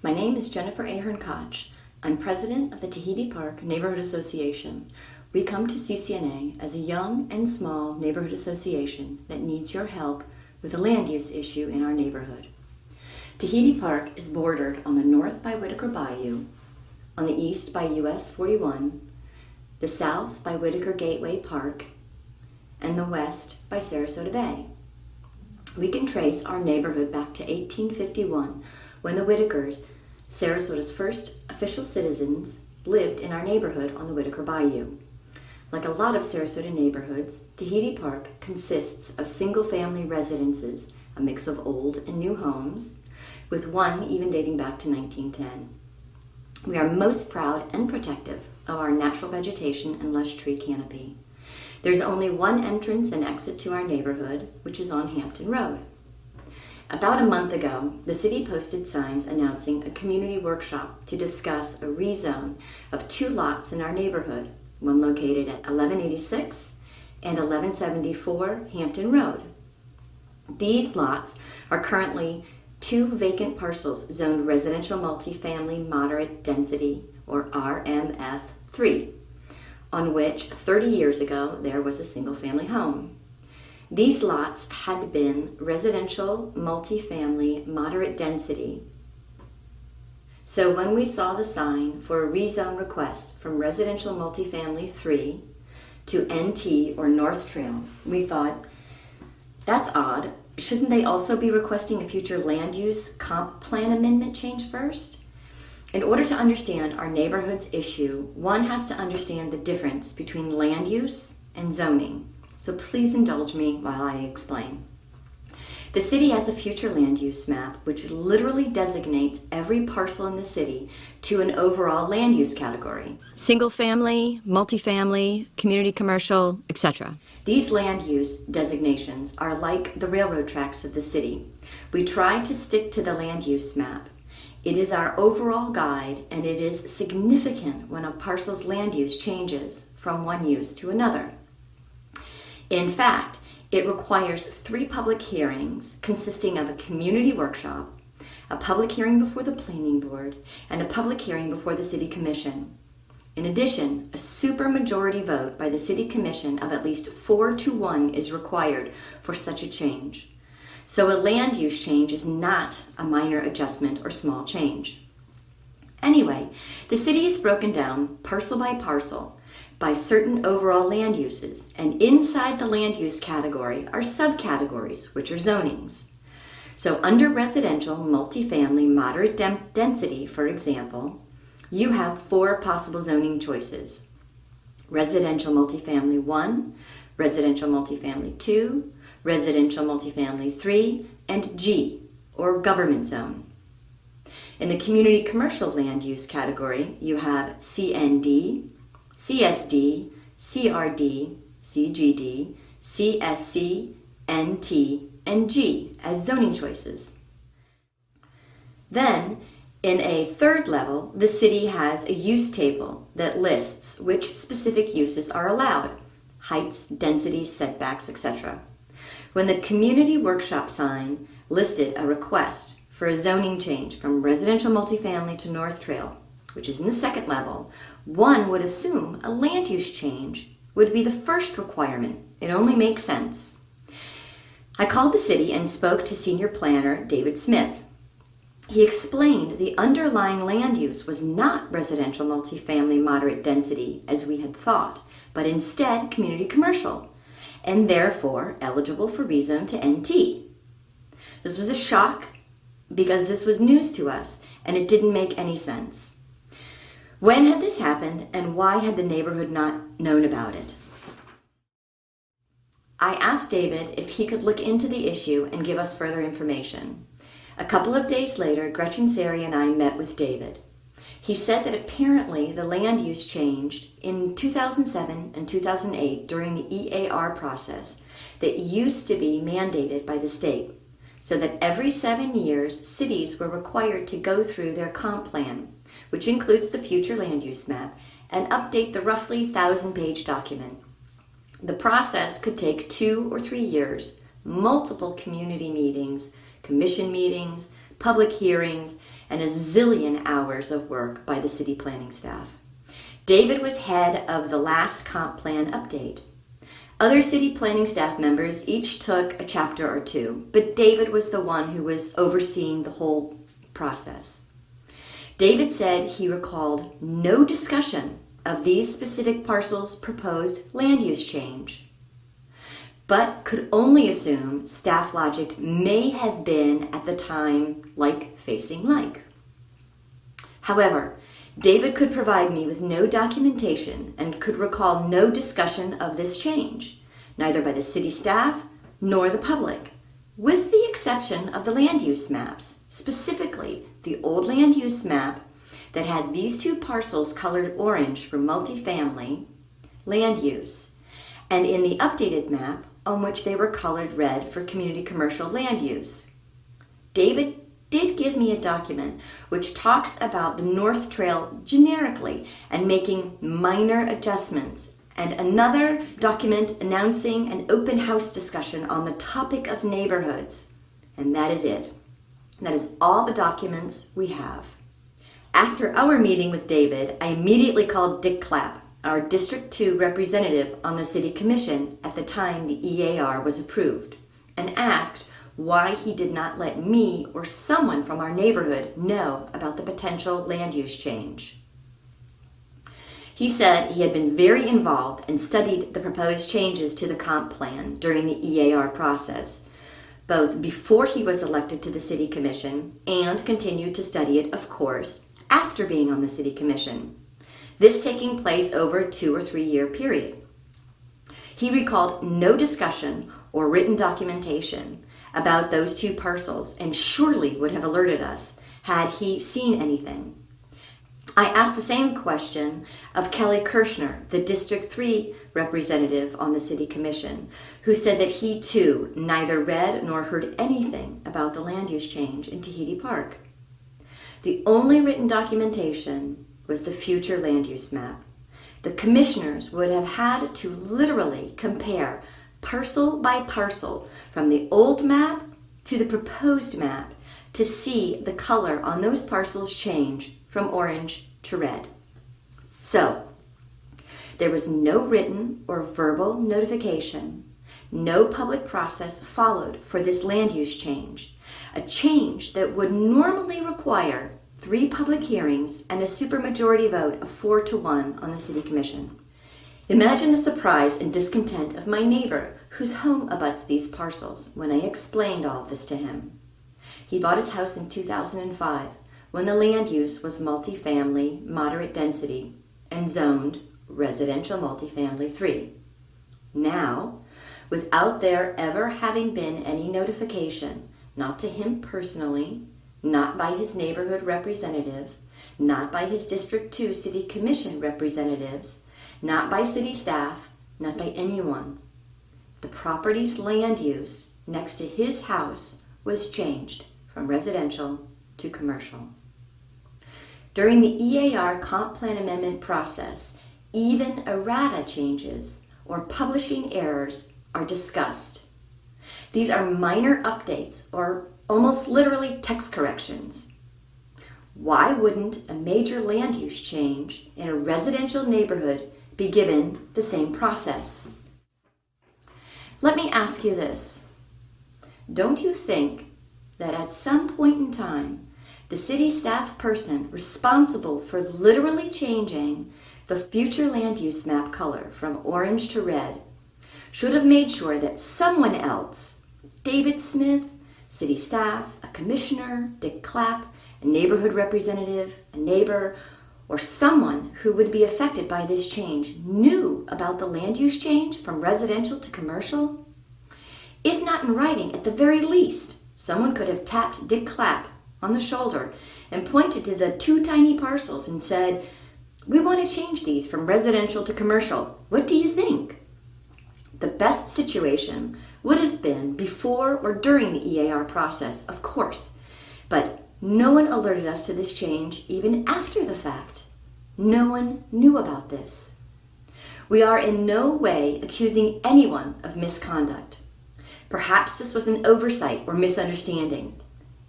My name is Jennifer Ahern Koch. I'm president of the Tahiti Park Neighborhood Association. We come to CCNA as a young and small neighborhood association that needs your help with a land use issue in our neighborhood. Tahiti Park is bordered on the north by Whitaker Bayou, on the east by US 41, the south by Whitaker Gateway Park, and the west by Sarasota Bay. We can trace our neighborhood back to 1851, when the Whitakers, Sarasota's first official citizens, lived in our neighborhood on the Whitaker Bayou. Like a lot of Sarasota neighborhoods, Tahiti Park consists of single-family residences, a mix of old and new homes, with one even dating back to 1910. We are most proud and protective of our natural vegetation and lush tree canopy. There's only one entrance and exit to our neighborhood, which is on Hampton Road. About a month ago, the city posted signs announcing a community workshop to discuss a rezone of 2 lots in our neighborhood, one located at 1186 and 1174 Hampton Road. These lots are currently 2 vacant parcels zoned residential multifamily moderate density, or RMF3, on which 30 years ago there was a single-family home. These lots had been residential multifamily moderate density. So when we saw the sign for a rezone request from residential multifamily 3 to NT or North Trail, we thought, that's odd. Shouldn't they also be requesting a future land use comp plan amendment change first? In order to understand our neighborhood's issue, one has to understand the difference between land use and zoning. So please indulge me while I explain. The city has a future land use map which literally designates every parcel in the city to an overall land use category. Single family, multifamily, community commercial, etc. These land use designations are like the railroad tracks of the city. We try to stick to the land use map. It is our overall guide, and it is significant when a parcel's land use changes from one use to another. In fact, it requires 3 public hearings consisting of a community workshop, a public hearing before the planning board, and a public hearing before the city commission. In addition, a supermajority vote by the city commission of at least 4-1 is required for such a change. So a land use change is not a minor adjustment or small change. Anyway, the city is broken down parcel by parcel by certain overall land uses, and inside the land use category are subcategories, which are zonings. So under residential multifamily moderate density, for example, you have 4 possible zoning choices: residential multifamily 1, residential multifamily 2, residential multifamily 3, and G, or government zone. In the community commercial land use category, you have CND, CSD, CRD, CGD, CSC, NT, and G as zoning choices. Then, in a third level, the city has a use table that lists which specific uses are allowed: heights, densities, setbacks, etc. When the community workshop sign listed a request for a zoning change from residential multifamily to North Trail, which is in the second level, one would assume a land use change would be the first requirement. It only makes sense. I called the city and spoke to senior planner David Smith. He explained the underlying land use was not residential multifamily moderate density as we had thought, but instead community commercial, and therefore eligible for rezone to NT. This was a shock because this was news to us and it didn't make any sense. When had this happened, and why had the neighborhood not known about it? I asked David if he could look into the issue and give us further information. A couple of days later, Gretchen Sari and I met with David. He said that apparently the land use changed in 2007 and 2008 during the EAR process that used to be mandated by the state, so that every 7 years, cities were required to go through their comp plan, which includes the future land use map, and update the roughly 1,000-page document. The process could take 2 or 3 years, multiple community meetings, commission meetings, public hearings, and a zillion hours of work by the city planning staff. David was head of the last comp plan update. Other city planning staff members each took a chapter or two, but David was the one who was overseeing the whole process. David said he recalled no discussion of these specific parcels' proposed land use change, but could only assume staff logic may have been at the time like facing like. However, David could provide me with no documentation and could recall no discussion of this change, neither by the city staff nor the public, with the exception of the land use maps, specifically the old land use map that had these two parcels colored orange for multifamily land use, and in the updated map on which they were colored red for community commercial land use. David did give me a document which talks about the North Trail generically and making minor adjustments, and another document announcing an open house discussion on the topic of neighborhoods. And that is it. That is all the documents we have. After our meeting with David, I immediately called Dick Clapp, our District 2 representative on the City Commission at the time the EAR was approved, and asked why he did not let me or someone from our neighborhood know about the potential land use change. He said he had been very involved and studied the proposed changes to the comp plan during the EAR process, both before he was elected to the City Commission and continued to study it, of course, after being on the City Commission, this taking place over a 2 or 3 year period. He recalled no discussion or written documentation about those two parcels and surely would have alerted us had he seen anything. I asked the same question of Kelly Kirshner, the District 3 representative on the City Commission, who said that he too neither read nor heard anything about the land use change in Tahiti Park. The only written documentation was the future land use map. The commissioners would have had to literally compare parcel by parcel from the old map to the proposed map to see the color on those parcels change from orange to red. So, there was no written or verbal notification. No public process followed for this land use change, a change that would normally require 3 public hearings and a supermajority vote of 4-1 on the City Commission. Imagine the surprise and discontent of my neighbor whose home abuts these parcels when I explained all of this to him. He bought his house in 2005 when the land use was multifamily, moderate density, and zoned residential multifamily 3. Now, without there ever having been any notification, not to him personally, not by his neighborhood representative, not by his District 2 City Commission representatives, not by city staff, not by anyone, the property's land use next to his house was changed from residential to commercial. During the EAR comp plan amendment process, even errata changes or publishing errors are discussed. These are minor updates or almost literally text corrections. Why wouldn't a major land use change in a residential neighborhood be given the same process? Let me ask you this. Don't you think that at some point in time, the city staff person responsible for literally changing the future land use map color from orange to red should have made sure that someone else, David Smith, city staff, a commissioner, Dick Clapp, a neighborhood representative, a neighbor, or someone who would be affected by this change knew about the land use change from residential to commercial? If not in writing, at the very least, someone could have tapped Dick Clapp on the shoulder and pointed to the 2 tiny parcels and said, "We want to change these from residential to commercial. What do you think?" The best situation would have been before or during the EAR process, of course, but no one alerted us to this change even after the fact. No one knew about this. We are in no way accusing anyone of misconduct. Perhaps this was an oversight or misunderstanding.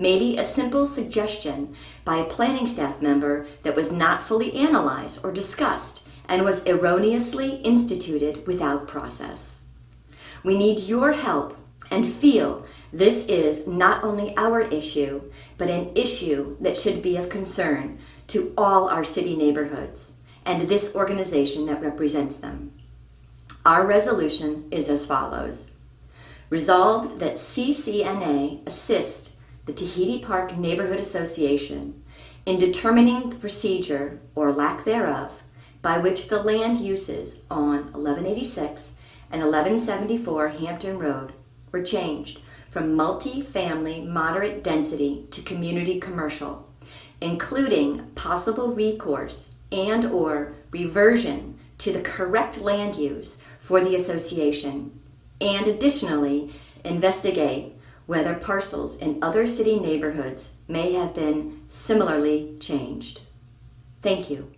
maybe a simple suggestion by a planning staff member that was not fully analyzed or discussed and was erroneously instituted without process. We need your help and feel this is not only our issue, but an issue that should be of concern to all our city neighborhoods and this organization that represents them. Our resolution is as follows. Resolved that CCNA assist the Tahiti Park Neighborhood Association in determining the procedure, or lack thereof, by which the land uses on 1186 and 1174 Hampton Road were changed from multi-family moderate density to community commercial, including possible recourse and or reversion to the correct land use for the association, and additionally investigate whether parcels in other city neighborhoods may have been similarly changed. Thank you.